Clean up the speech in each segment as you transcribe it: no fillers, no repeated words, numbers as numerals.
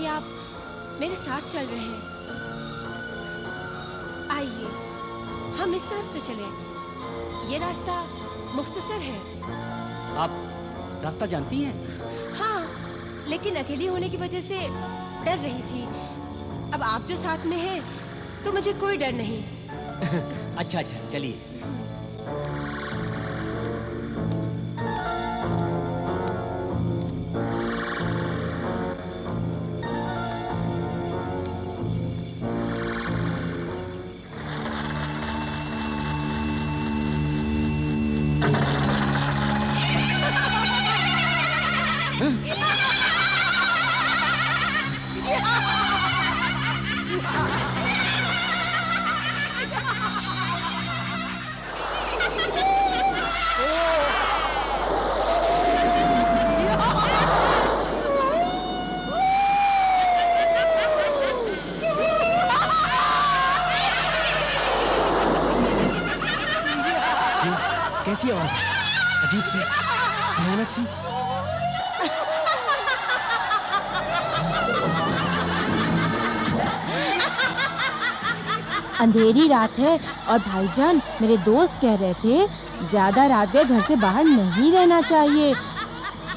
कि आप मेरे साथ चल रहे हैं। आइए, हम इस तरफ से चलें। ये रास्ता मुख्तसर है। आप रास्ता जानती हैं? हाँ, लेकिन अकेली होने की वजह से डर रही थी। अब आप जो साथ में हैं, तो मुझे कोई डर नहीं। अच्छा, चलिए। कैसी आवाज? अजीब सी, भयानक सी। अंधेरी रात है और भाईजान मेरे दोस्त कह रहे थे ज्यादा रात में घर से बाहर नहीं रहना चाहिए।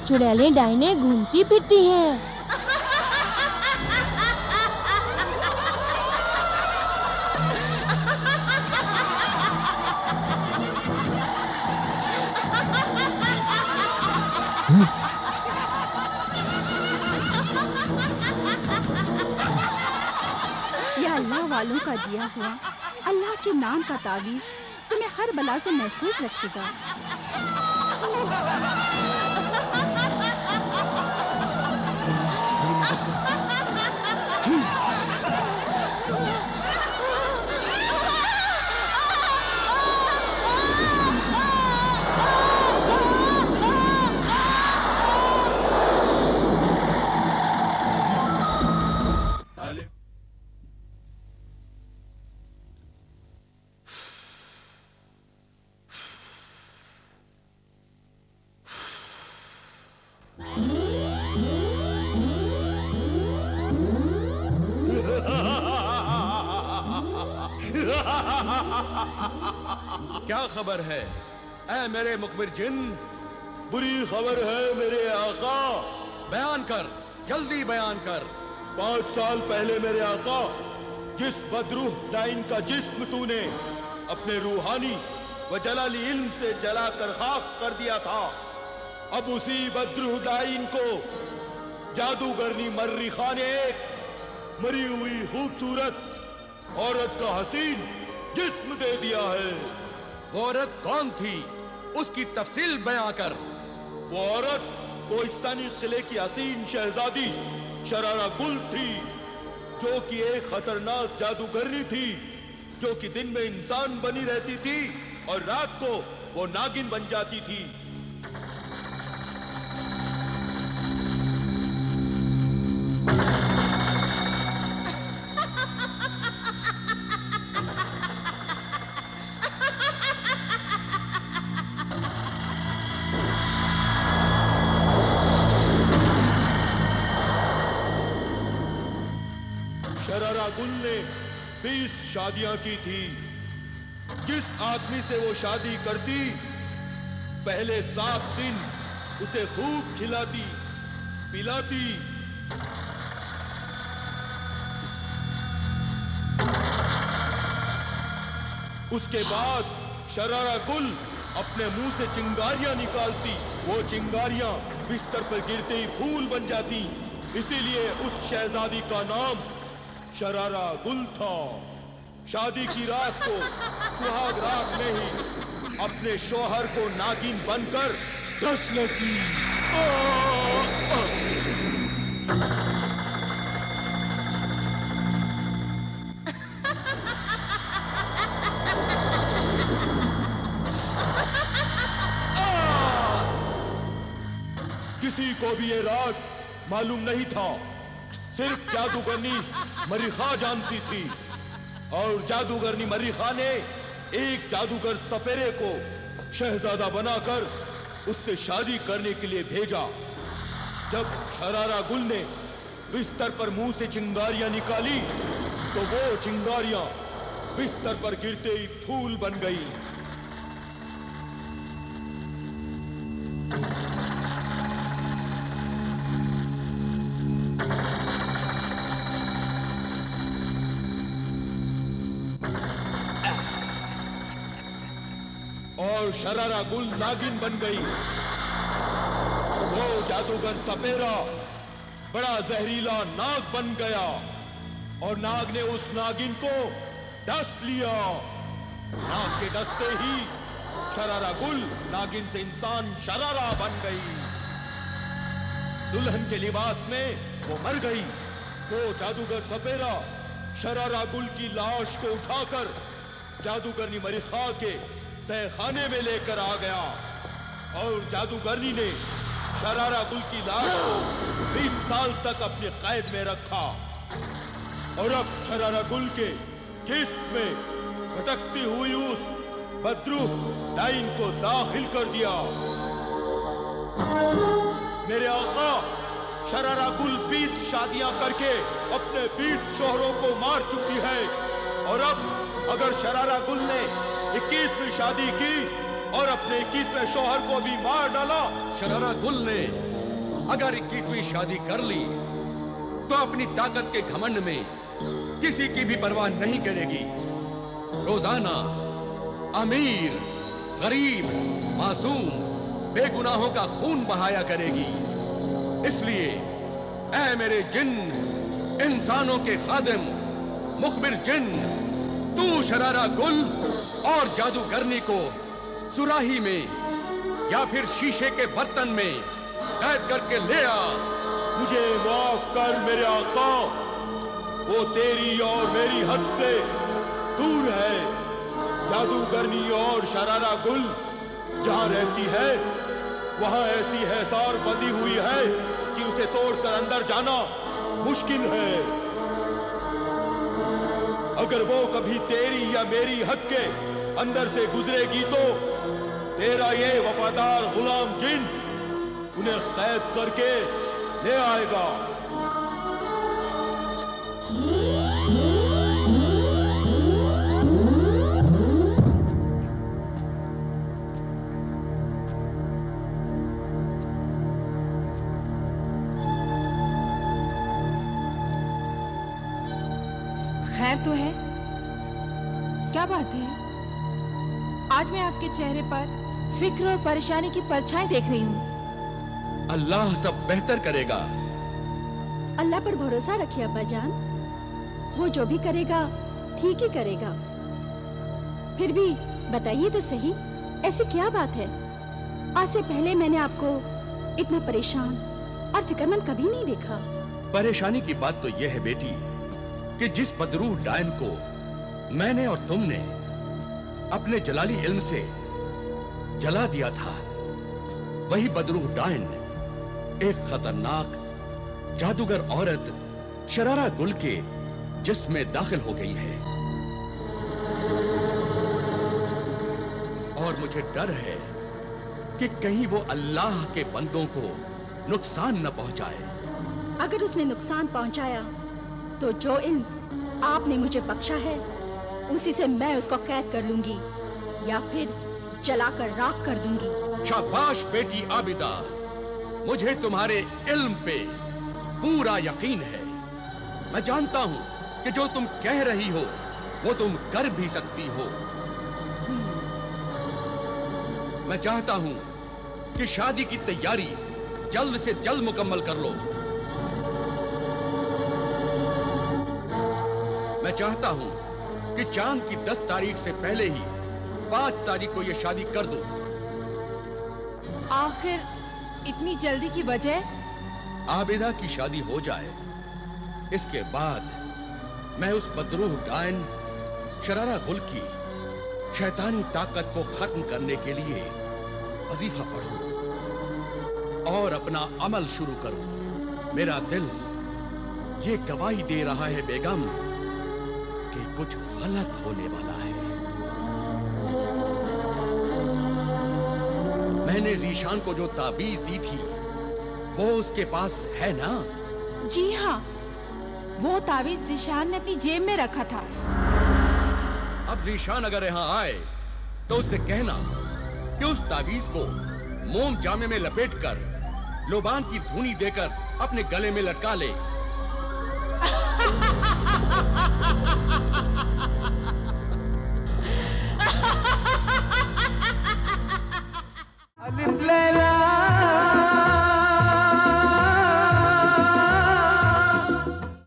चुड़ैलें डाइनें घूमती फिरती हैं। यह अल्लाह वालों का दिया हुआ अल्लाह के नाम का तावीज़ तुम्हें हर बला से महफूज रखेगा। क्या खबर है ऐ मेरे मुखबिर जिन? बुरी खबर है मेरे आका। बयान कर, जल्दी बयान कर। 5 साल पहले मेरे आका, जिस बदरूह डाइन का जिस्म तूने अपने रूहानी व जलाली इल्म से जलाकर खाक कर दिया था, अब उसी बदरूह डाइन को जादूगरनी मर्रिखा ने एक मरी हुई खूबसूरत औरत का हसीन जिस्म दे दिया है। वो औरत कौन थी? उसकी तफसील बयां कर। वो औरत कोहिस्तानी किले की हसीन शहजादी शरारा गुल थी, जो कि एक खतरनाक जादूगरनी थी, जो कि दिन में इंसान बनी रहती थी और रात को वो नागिन बन जाती थी। शरारा गुल ने 20 शादियां की थी। जिस आदमी से वो शादी करती, पहले 7 दिन उसे खूब खिलाती पिलाती, उसके बाद शरारा गुल अपने मुंह से चिंगारियां निकालती। वो चिंगारियां बिस्तर पर गिरते ही फूल बन जाती। इसीलिए उस शहजादी का नाम शरारा गुल था। शादी की रात को सुहाग रात में ही अपने शौहर को नागिन बनकर डस लेती। किसी को भी ये राज मालूम नहीं था। सिर्फ जादूगरनी मरीखा जानती थी। और जादूगरनी मरीखा ने एक जादूगर सपेरे को शहजादा बनाकर उससे शादी करने के लिए भेजा। जब शरारा गुल ने बिस्तर पर मुंह से चिंगारियां निकाली तो वो चिंगारियां बिस्तर पर गिरते ही धूल बन गई। और शरारा गुल नागिन बन गई। वो जादूगर सपेरा बड़ा जहरीला नाग बन गया और नाग ने उस नागिन को डस लिया। नाग के डसते ही शरारा गुल नागिन से इंसान शरारा बन गई। दुल्हन के लिबास में वो मर गई। तो जादूगर सपेरा शरारा गुल की लाश को उठाकर जादूगरनी मरिखा के तहखाने में लेकर आ गया और जादूगरनी ने शरारा गुल की लाश को 20 साल तक अपने कैद में रखा। और अब शरारा गुल के जिस्म में भटकती हुई उस बदरूह डाइन को दाखिल कर दिया। मेरे आका शरारा गुल 20 शादियां करके अपने 20 शोहरों को मार चुकी है और अब अगर शरारा गुल ने 21वीं शादी की और अपने 21वें शौहर को भी मार डाला। शरारा गुल ने अगर 21वीं शादी कर ली तो अपनी ताकत के घमंड में किसी की भी परवाह नहीं करेगी। रोजाना अमीर, गरीब, मासूम, बेगुनाहों का खून बहाया करेगी। इसलिए ऐ मेरे जिन्न, इंसानों के खादिम, मुखबिर जिन्न, तू शरारा गुल और जादूगरनी को सुराही में या फिर शीशे के बर्तन में कैद करके ले आ। मुझे माफ कर मेरे आका, वो तेरी और मेरी हद से दूर है। जादूगरनी और शरारा गुल जहां रहती है वहां ऐसी हैसार बंधी हुई है कि उसे तोड़कर अंदर जाना मुश्किल है। अगर वो कभी तेरी या मेरी हद के अंदर से गुजरेगी तो तेरा ये वफादार गुलाम जिन उन्हें कैद करके ले आएगा। खैर तो है? क्या बात है? आज मैं आपके चेहरे पर फिक्र और परेशानी की परछाई देख रही हूँ। अल्लाह सब बेहतर करेगा। अल्लाह पर भरोसा रखिए अब्बा जान, वो जो भी करेगा ठीक ही करेगा। फिर भी बताइए तो सही, ऐसी क्या बात है? आज से पहले मैंने आपको इतना परेशान और फिक्रमंद कभी नहीं देखा। परेशानी की बात तो यह है बेटी कि जिस बदरूह डायन को मैंने और तुमने अपने जलाली इल्म से जला दिया था, वही बदरूह डायन एक खतरनाक जादूगर औरत शरारा गुल के जिस्म में दाखिल हो गई है। और मुझे डर है कि कहीं वो अल्लाह के बंदों को नुकसान न पहुंचाए। अगर उसने नुकसान पहुंचाया तो जो इल्म आपने मुझे बख्शा है उसी से मैं उसको कैद कर लूंगी या फिर जलाकर राख कर दूंगी। शाबाश बेटी आबिदा, मुझे तुम्हारे इल्म पे पूरा यकीन है। मैं जानता हूं कि जो तुम कह रही हो वो तुम कर भी सकती हो। मैं चाहता हूं कि शादी की तैयारी जल्द से जल्द मुकम्मल कर लो। मैं चाहता हूं कि चांद की 10 तारीख से पहले ही 5 तारीख को यह शादी कर दूं। आखिर इतनी जल्दी की वजह? आबिदा की शादी हो जाए, इसके बाद मैं उस बदरूह डायन शरारा गुल की शैतानी ताकत को खत्म करने के लिए वजीफा पढ़ूं और अपना अमल शुरू करूं। मेरा दिल ये गवाही दे रहा है बेगम कि कुछ गलत होने वाला है। मैंने जीशान को जो ताबीज दी थी वो उसके पास है ना? जी हाँ, वो ताबीज ज़ीशान ने अपनी जेब में रखा था। अब ज़ीशान अगर यहाँ आए तो उससे कहना कि उस ताबीज को मोम जामे में लपेटकर लोबान की धुनी देकर अपने गले में लटका ले।